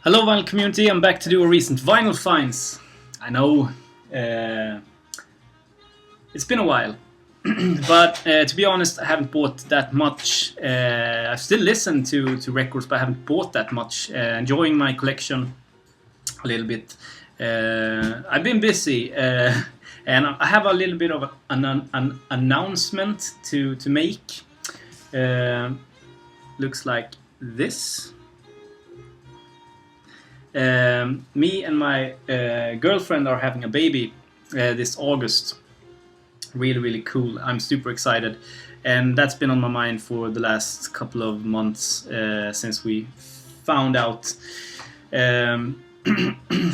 Hello vinyl community, I'm back to do a recent vinyl finds. I know, it's been a while, but to be honest I haven't bought that much. I've still listened to records, but I haven't bought that much. Enjoying my collection a little bit. I've been busy, and I have a little bit of an announcement to make. Looks like this. Me and my girlfriend are having a baby this August. Really cool. I'm super excited, and that's been on my mind for the last couple of months since we found out.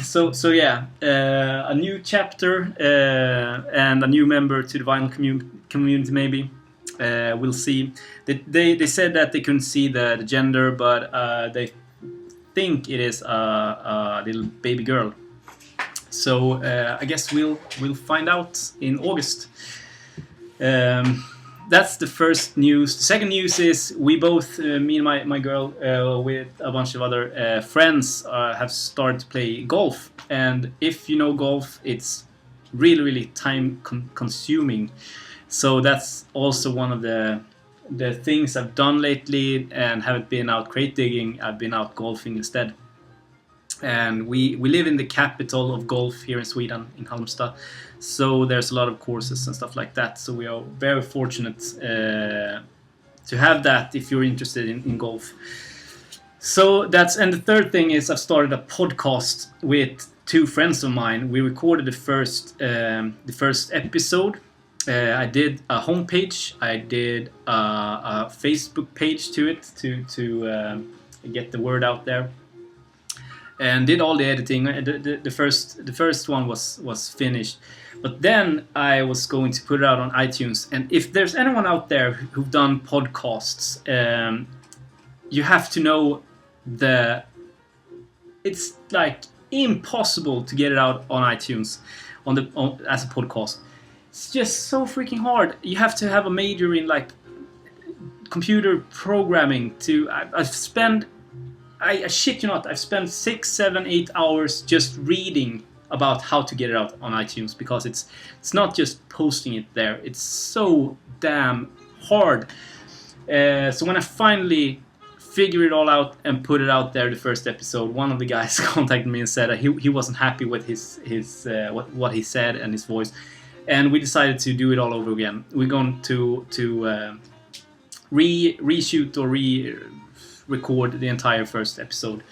So yeah, a new chapter and a new member to the vinyl community maybe. We'll see. They said that they couldn't see the gender, but they think it is a little baby girl. So I guess we'll find out in August. That's the first news. The second news is we both, me and my girl, with a bunch of other friends, have started to play golf. And if you know golf, it's really time consuming. So that's also one of the things I've done lately, and haven't been out crate digging. I've been out golfing instead. And we live in the capital of golf here in Sweden, in Halmstad. So there's a lot of courses and stuff like that. So we are very fortunate to have that if you're interested in golf. So and the third thing is I've started a podcast with two friends of mine. We recorded the first episode. I did a homepage. I did a Facebook page to it to get the word out there, and did all the editing. The first one was finished, but then I was going to put it out on iTunes. And if there's anyone out there who've done podcasts, you have to know it's like impossible to get it out on iTunes as a podcast. It's just so freaking hard. You have to have a major in like computer programming I shit you not, I've spent 6, 7, 8 hours just reading about how to get it out on iTunes, because it's not just posting it there. It's so damn hard. So when I finally figure it all out and put it out there, the first episode, one of the guys contacted me and said that he wasn't happy with his what he said and his voice. And we decided to do it all over again. We're going to reshoot or re-record the entire first episode.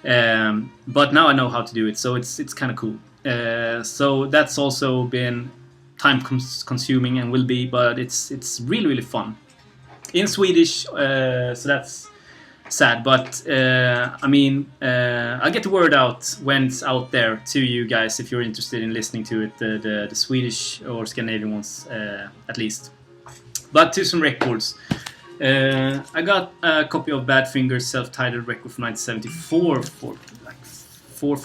But now I know how to do it, so it's kind of cool. So that's also been time consuming and will be, but it's really fun. In Swedish, so that's sad, but I'll get the word out when it's out there to you guys if you're interested in listening to it, the Swedish or Scandinavian ones at least. But to some records. I got a copy of Badfinger's self-titled record from 1974 for like $4 or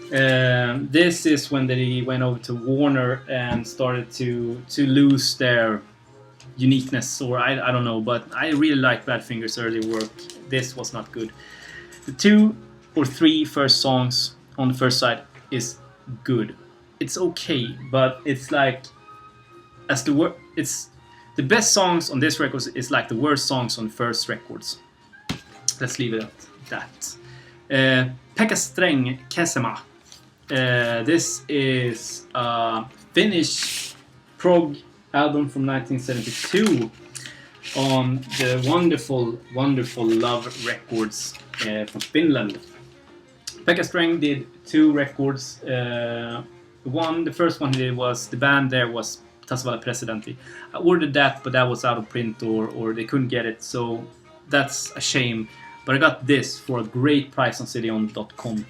$5. This is when they went over to Warner and started to lose their uniqueness, or I don't know, but I really like Badfinger's early work. This was not good. The 2 or 3 first songs on the first side is good. It's okay, but it's like it's the best songs on this record is like the worst songs on the first records. Let's leave it at that. Pekka Sträng Kesema. This is a Finnish prog album from 1972 on the wonderful Love Records from Finland. Pekka Sträng did 2 records. The first one he did was, the band there was Tasavalta Presidentti. I ordered that, but that was out of print or they couldn't get it, so that's a shame. But I got this for a great price on CDON.com.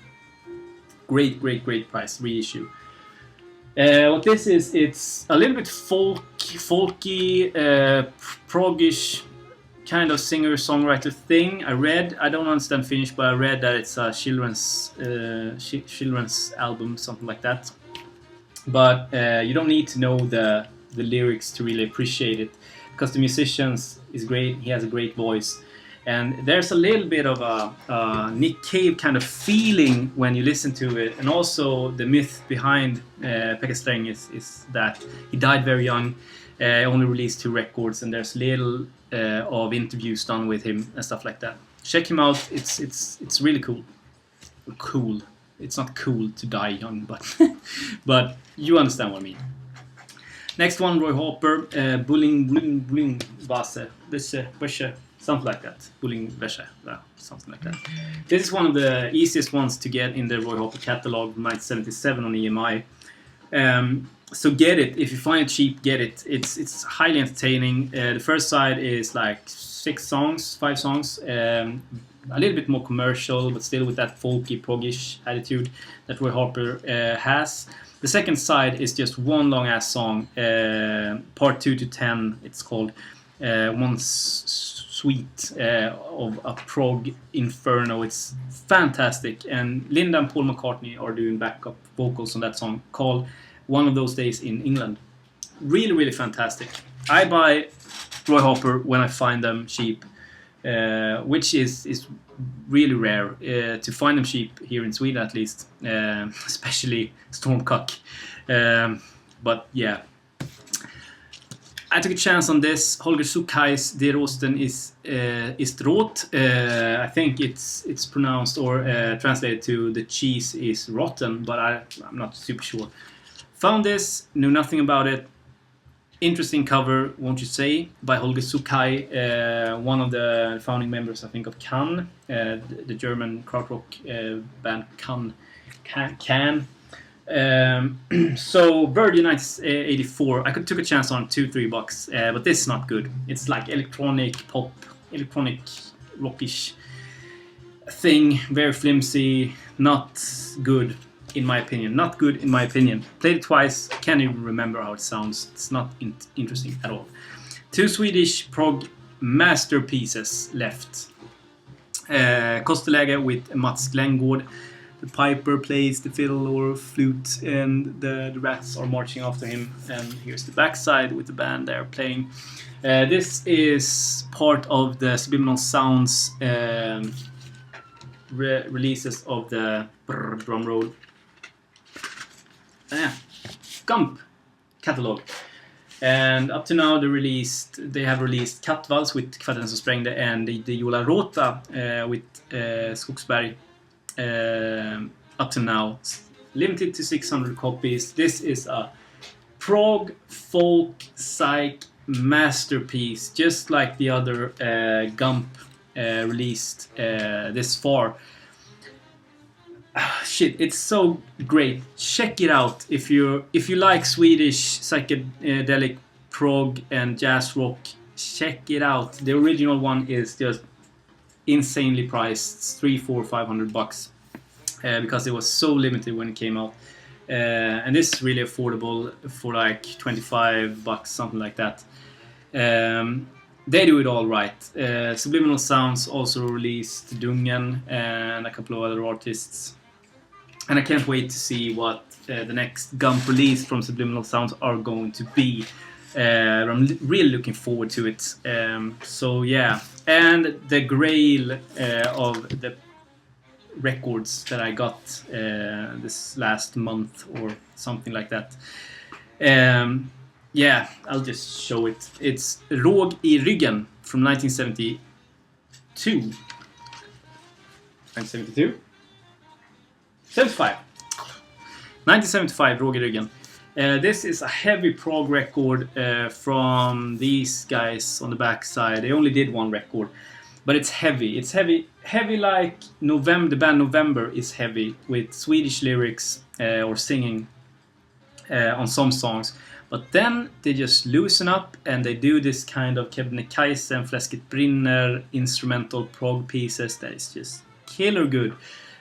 Great price, reissue. What this is, it's a little bit folky, proggish kind of singer-songwriter thing. I don't understand Finnish, but I read that it's a children's album, something like that. But you don't need to know the lyrics to really appreciate it, because the musicians is great. He has a great voice, And there's a little bit of a Nick Cave kind of feeling when you listen to it. And also the myth behind Pekka Sträng is that he died very young, only released 2 records, and there's little of interviews done with him and stuff like that. Check him out. It's really cool. Cool. It's not cool to die young, but you understand what I mean. Next one, Roy Harper, Bulling Wäsche, something like that. Bulling Wäsche, something like that. This is one of the easiest ones to get in the Roy Harper catalog, 1977 on EMI. So get it. If you find it cheap, get it. It's highly entertaining. The first side is like 5 songs. A little bit more commercial, but still with that folky, proggish attitude that Roy Harper has. The second side is just one long-ass song, part 2 to 10, it's called. One suite of a prog inferno. It's fantastic, and Linda and Paul McCartney are doing backup vocals on that song called One of Those Days in England. Really, really fantastic. I buy Roy Harper when I find them cheap, which is really rare to find them cheap here in Sweden, at least, especially Stormcock. But yeah, I took a chance on this. Holger Sukai's Der Osten ist rot. I think it's pronounced or translated to the cheese is rotten, but I'm not super sure. Found this, knew nothing about it. Interesting cover, won't you say, by Holger Sukai, one of the founding members, I think, of Can, the German krautrock band Can. So Virgin 1984, I took a chance on $2-3, but this is not good. It's like electronic pop, electronic rockish thing, very flimsy, not good. In my opinion, not good in my opinion. Played it twice, can't even remember how it sounds. It's not interesting at all. 2 Swedish prog masterpieces left. Kosteläge with Mats Glenngård. The piper plays the fiddle or flute, and the rats are marching after him. And here's the backside with the band there playing. This is part of the Subliminal Sounds releases of the drum roll. Gump catalog, and up to now they have released Kattvals with Kvartetten som sprängde and the Jola Rota with Skogsberg up to now, limited to 600 copies. This is a prog folk psych masterpiece, just like the other Gump released this far. Shit, it's so great. Check it out if you like Swedish psychedelic prog and jazz rock. Check it out. The original one is just insanely priced, $300-500 because it was so limited when it came out. And this is really affordable for like $25, something like that. They do it all right. Subliminal Sounds also released Dungen and a couple of other artists. And I can't wait to see what the next Gump release from Subliminal Sounds are going to be. I'm really looking forward to it. So yeah, and the grail of the records that I got this last month or something like that. Yeah, I'll just show it. It's Råg i ryggen from 1972. 1972? 1975, Råg i ryggen. This is a heavy prog record from these guys on the backside. They only did one record, but it's heavy. It's heavy like November. The band November is heavy with Swedish lyrics or singing on some songs. But then they just loosen up and they do this kind of Kebnekaise and Fläsket brinner instrumental prog pieces that is just killer good.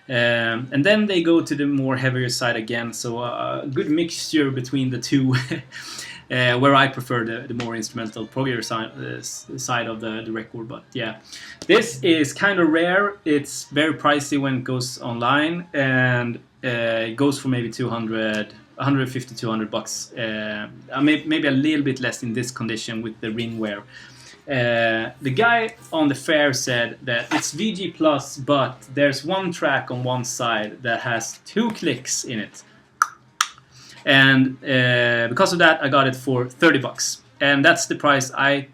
And then they go to the more heavier side again, so a good mixture between the two, where I prefer the more instrumental, proggier side of the record. But yeah, this is kind of rare. It's very pricey when it goes online, and it goes for maybe $150-200. Maybe a little bit less in this condition with the ring wear. The guy on the fair said that it's VG Plus, but there's one track on one side that has 2 clicks in it. And because of that, I got it for $30. And that's the price I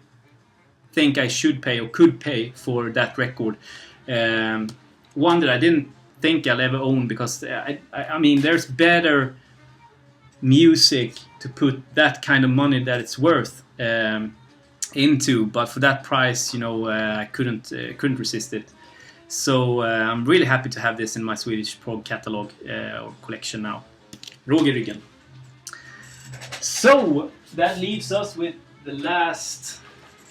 think I should pay or could pay for that record. One that I didn't think I'll ever own, because I mean, there's better music to put that kind of money that it's worth into, but for that price, you know, I couldn't resist it. So I'm really happy to have this in my Swedish prog catalog or collection now. Råg i ryggen. So that leaves us with the last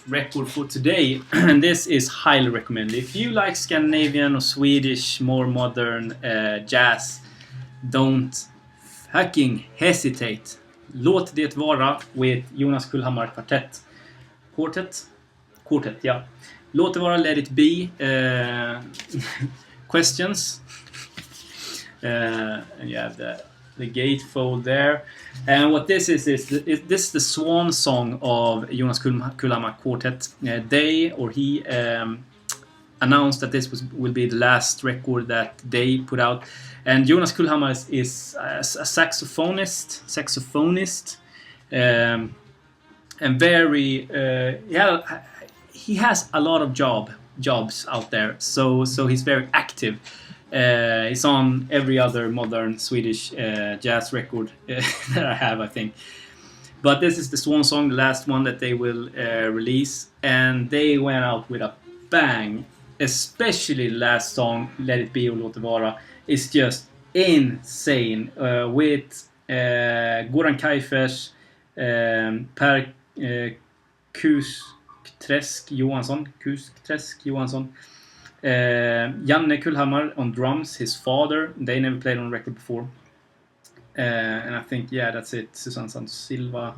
record for today, and this is highly recommended. If you like Scandinavian or Swedish, more modern jazz, don't fucking hesitate. Låt det vara with Jonas Kullhammar Quartet, ja. Låt det vara, Let It Be, Questions, and you have the gatefold there. And what this is this is the swan song of Jonas Kullhammar Quartet. He announced that this will be the last record that they put out. And Jonas Kullhammar is a saxophonist, and very he has a lot of jobs out there. So he's very active. He's on every other modern Swedish jazz record that I have, I think. But this is the swan song, the last one that they will release, and they went out with a bang. Especially the last song, Let It Be or Låt det vara, is just insane. With Goran Kaifers, Per Kuskträsk Johansson, Janne Kullhammar on drums, his father. They never played on record before. And I think, yeah, that's it. Susanne Santos Silva.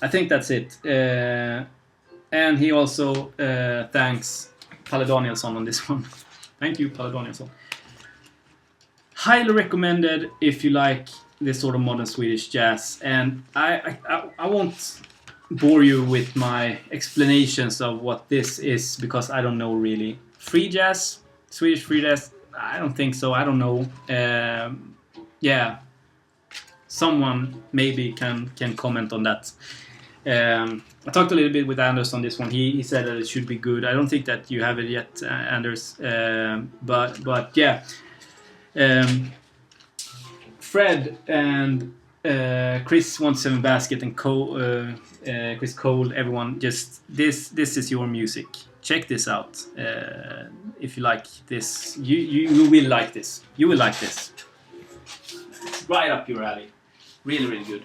I think that's it. And he also thanks Palle Danielsson on this one. Thank you, Palle Danielsson. Highly recommended if you like this sort of modern Swedish jazz. And I won't bore you with my explanations of what this is, because I don't know really. Free jazz, Swedish free jazz, I don't think so. I don't know. Yeah, someone maybe can comment on that. I talked a little bit with Anders on this one. He said that it should be good. I don't think that you have it yet, Anders. But yeah, Fred and Chris 17 Basket and Chris Cole, everyone, just this is your music. Check this out. If you like this, you will like this. You will like this. It's right up your alley. Really, really good.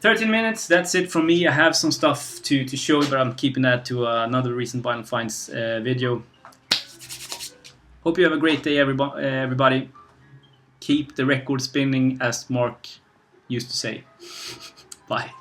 13 minutes, that's it from me. I have some stuff to show you, but I'm keeping that to another recent Vinyl Finds video. Hope you have a great day, everybody. Keep the record spinning, as Mark used to say. Bye.